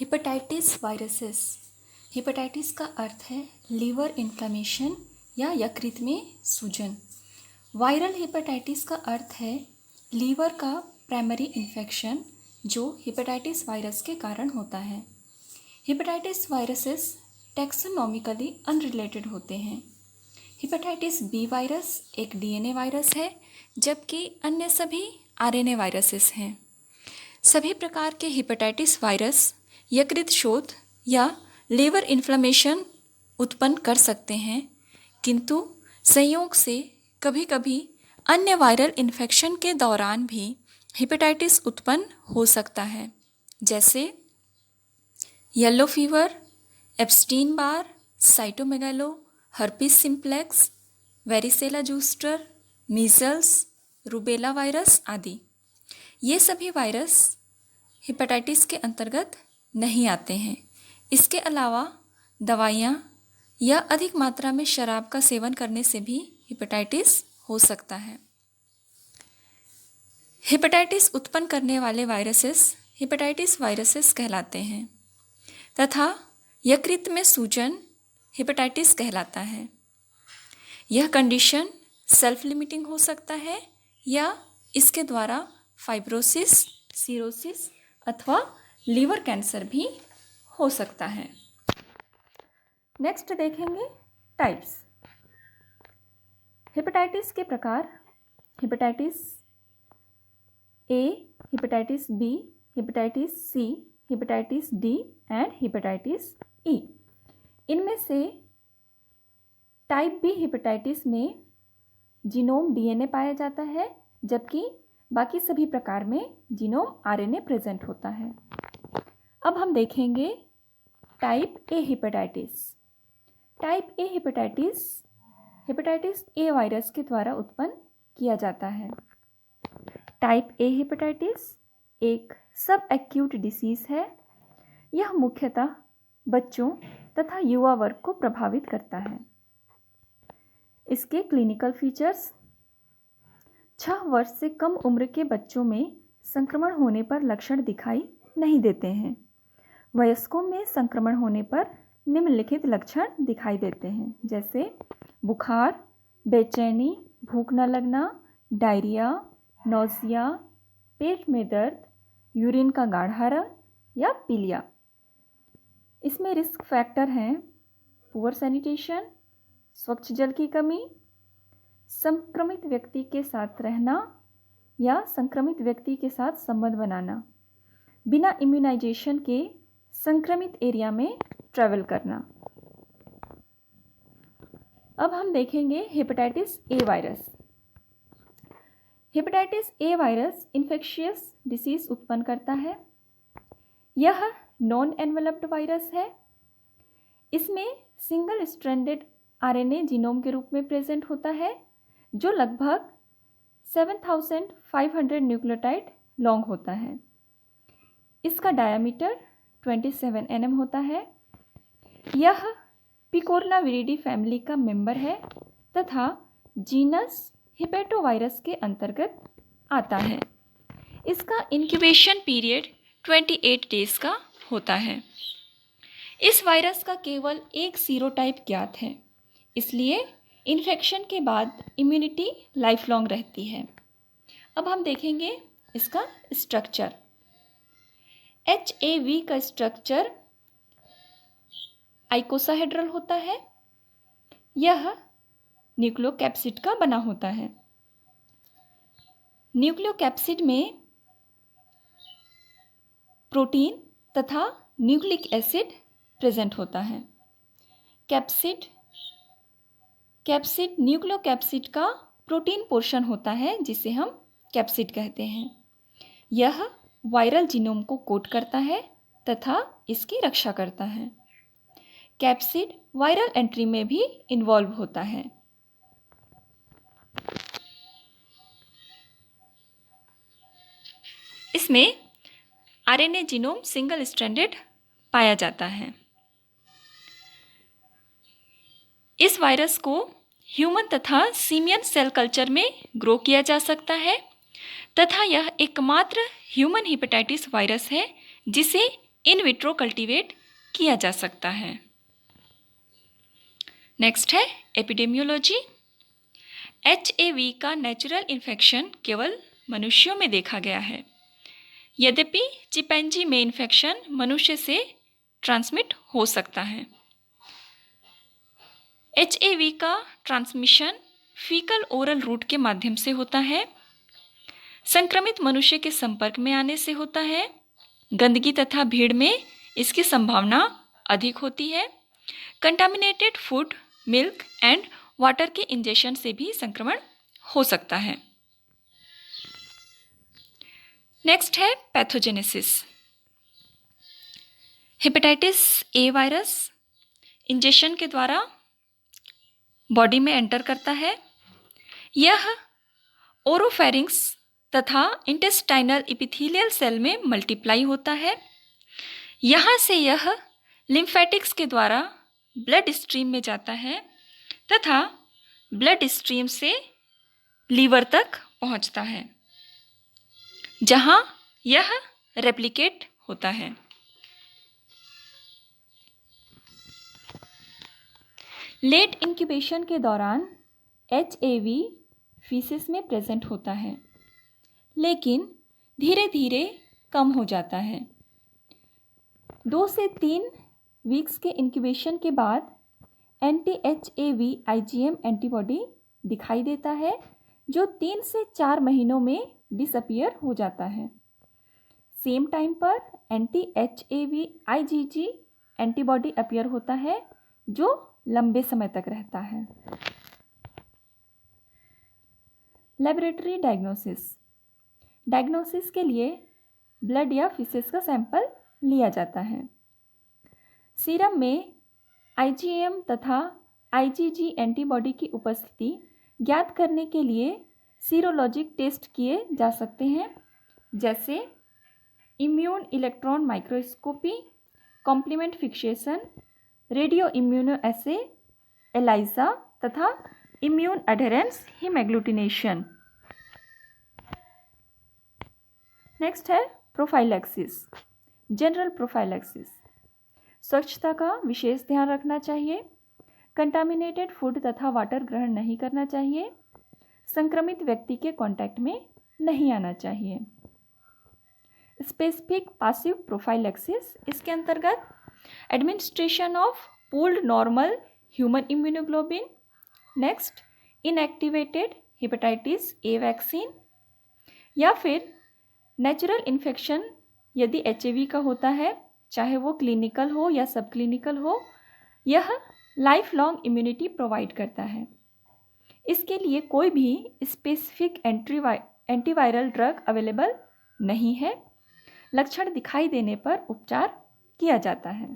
Hepatitis viruses. Hepatitis का अर्थ है liver inflammation या यकृत में सूजन। वायरल हेपेटाइटिस का अर्थ है लीवर का प्राइमरी इन्फेक्शन जो हेपेटाइटिस वायरस के कारण होता है। हेपेटाइटिस वायरसेस टैक्सोनॉमिकली अनरिलेटेड होते हैं। हेपेटाइटिस बी वायरस एक डीएनए वायरस है, जबकि अन्य सभी आरएनए वायरसेस हैं। सभी प्रकार के हेपेटाइटिस वायरस यकृत शोथ या लीवर इन्फ्लेमेशन उत्पन्न कर सकते हैं, किंतु संयोग से कभी कभी अन्य वायरल इन्फेक्शन के दौरान भी हेपेटाइटिस उत्पन्न हो सकता है, जैसे yellow fever, Epstein Barr, cytomegalo, herpes simplex, varicella zoster, measles, rubella virus आदि। ये सभी वायरस हेपेटाइटिस के अंतर्गत नहीं आते हैं। इसके अलावा दवाइयाँ या अधिक मात्रा में शराब का सेवन करने से भी हेपेटाइटिस हो सकता है। हेपेटाइटिस उत्पन्न करने वाले वायरसेस हेपेटाइटिस वायरसेस कहलाते हैं तथा यकृत में सूजन हेपेटाइटिस कहलाता है। यह कंडीशन सेल्फ लिमिटिंग हो सकता है या इसके द्वारा फाइब्रोसिस, सिरोसिस अथवा लीवर कैंसर भी हो सकता है। नेक्स्ट देखेंगे टाइप्स। हेपेटाइटिस के प्रकार: hepatitis A, hepatitis B, hepatitis C, hepatitis D and hepatitis E. इनमें से टाइप बी हेपेटाइटिस में जीनोम डीएनए पाया जाता है, जबकि बाकी सभी प्रकार में जीनोम आरएनए प्रेजेंट होता है। अब हम देखेंगे type A hepatitis. Type A hepatitis hepatitis A virus के द्वारा उत्पन्न किया जाता है। टाइप ए हेपेटाइटिस एक सब एक्यूट डिसीज है। यह मुख्यतः बच्चों तथा युवा वर्ग को प्रभावित करता है। इसके क्लिनिकल फीचर्स: 6 वर्ष से कम उम्र के बच्चों में संक्रमण होने पर लक्षण दिखाई नहीं देते हैं। वयस्कों में संक्रमण होने पर निम्नलिखित लक्षण दिखाई देते हैं, जैसे बुखार, बेचैनी, भूख न लगना, डायरिया, नौजिया, पेट में दर्द, यूरिन का गाढ़ा रंग या पीलिया। इसमें रिस्क फैक्टर हैं पुअर सैनिटेशन, स्वच्छ जल की कमी, संक्रमित व्यक्ति के साथ रहना या संक्रमित व्यक्ति के साथ संबंध बनाना, बिना इम्यूनाइजेशन के संक्रमित एरिया में ट्रैवल करना। अब हम देखेंगे hepatitis A virus. Hepatitis A virus infectious disease उत्पन्न करता है। यह नॉन एनवेलप्ड वायरस है। इसमें सिंगल स्ट्रैंडेड आरएनए जीनोम के रूप में प्रेजेंट होता है, जो लगभग 7500 न्यूक्लियोटाइड लॉन्ग होता है। इसका डायमीटर 27 nm होता है। यह पिकोरनाविरिडी फैमिली का मेंबर है तथा जीनस हिपेटोवायरस के अंतर्गत आता है। इसका इंक्यूबेशन पीरियड 28 डेज का होता है। इस वायरस का केवल एक सीरोटाइप ज्ञात है, इसलिए इन्फेक्शन के बाद इम्यूनिटी लाइफ लॉन्ग रहती है। अब हम देखेंगे इसका स्ट्रक्चर। HAV का स्ट्रक्चर आइकोसाहेड्रल होता है। यह न्यूक्लियोकैप्सिड का बना होता है। न्यूक्लियोकैप्सिड में प्रोटीन तथा न्यूक्लिक एसिड प्रेजेंट होता है। कैप्सिड न्यूक्लियोकैप्सिड का प्रोटीन पोर्शन होता है, जिसे हम कैप्सिड कहते हैं। यह वायरल जीनोम को कोड करता है तथा इसकी रक्षा करता है। कैप्सिड वायरल एंट्री में भी इन्वॉल्व होता है। इसमें आरएनए जीनोम सिंगल स्ट्रैंडेड पाया जाता है। इस वायरस को ह्यूमन तथा सीमियन सेल कल्चर में ग्रो किया जा सकता है तथा यह एकमात्र ह्यूमन हेपेटाइटिस वायरस है जिसे इन विट्रो कल्टीवेट किया जा सकता है। नेक्स्ट है एपिडेमियोलॉजी। HAV का नेचुरल इन्फेक्शन केवल मनुष्यों में देखा गया है, यद्यपि चिंपैंजी में इन्फेक्शन मनुष्य से ट्रांसमिट हो सकता है। HAV का ट्रांसमिशन फीकल ओरल रूट के माध्यम से होता है, संक्रमित मनुष्य के संपर्क में आने से होता है, गंदगी तथा भीड़ में इसकी संभावना अधिक होती है, contaminated food, milk and water के इंजेक्शन से भी संक्रमण हो सकता है। नेक्स्ट है pathogenesis. Hepatitis A virus injection के द्वारा बॉडी में एंटर करता है। यह ओरोफेरिंक्स तथा इंटेस्टाइनल एपिथेलियल सेल में मल्टीप्लाई होता है। यहाँ से यह लिम्फेटिक्स के द्वारा ब्लड स्ट्रीम में जाता है तथा ब्लड स्ट्रीम से लीवर तक पहुँचता है, जहाँ यह रेप्लिकेट होता है। लेट इंक्यूबेशन के दौरान HAV फीसिस में प्रेजेंट होता है, लेकिन धीरे धीरे कम हो जाता है। 2 से 3 वीक्स के इंक्यूबेशन के बाद anti-HAV IgM एंटीबॉडी दिखाई देता है, जो 3 से 4 महीनों में डिसअपियर हो जाता है। सेम टाइम पर anti-HAV IgG एंटीबॉडी अपीयर होता है, जो लंबे समय तक रहता है। लेबोरेटरी डायग्नोसिस के लिए ब्लड या फीसेस का सैंपल लिया जाता है। सीरम में IgM तथा IgG एंटीबॉडी की उपस्थिति ज्ञात करने के लिए सीरोलॉजिक टेस्ट किए जा सकते हैं, जैसे immune electron microscopy, complement fixation, radio immunoassay, ELISA तथा इम्यून एडहेरेंस हीमएग्लूटिनेशन। नेक्स्ट है प्रोफाइलैक्सिस। जनरल प्रोफाइलैक्सिस, स्वच्छता का विशेष ध्यान रखना चाहिए, कंटामिनेटेड फूड तथा वाटर ग्रहण नहीं करना चाहिए, संक्रमित व्यक्ति के कांटेक्ट में नहीं आना चाहिए। स्पेसिफिक पैसिव प्रोफाइलैक्सिस, इसके अंतर्गत administration of pooled normal human immunoglobulin. Next, inactivated hepatitis A vaccine, या फिर नेचुरल इन्फेक्शन यदि HAV का होता है, चाहे वो क्लिनिकल हो या सब क्लिनिकल हो, यह लाइफ लॉन्ग इम्यूनिटी प्रोवाइड करता है। इसके लिए कोई भी स्पेसिफिक एंटीवायरल ड्रग अवेलेबल नहीं है। लक्षण दिखाई देने पर उपचार किया जाता है।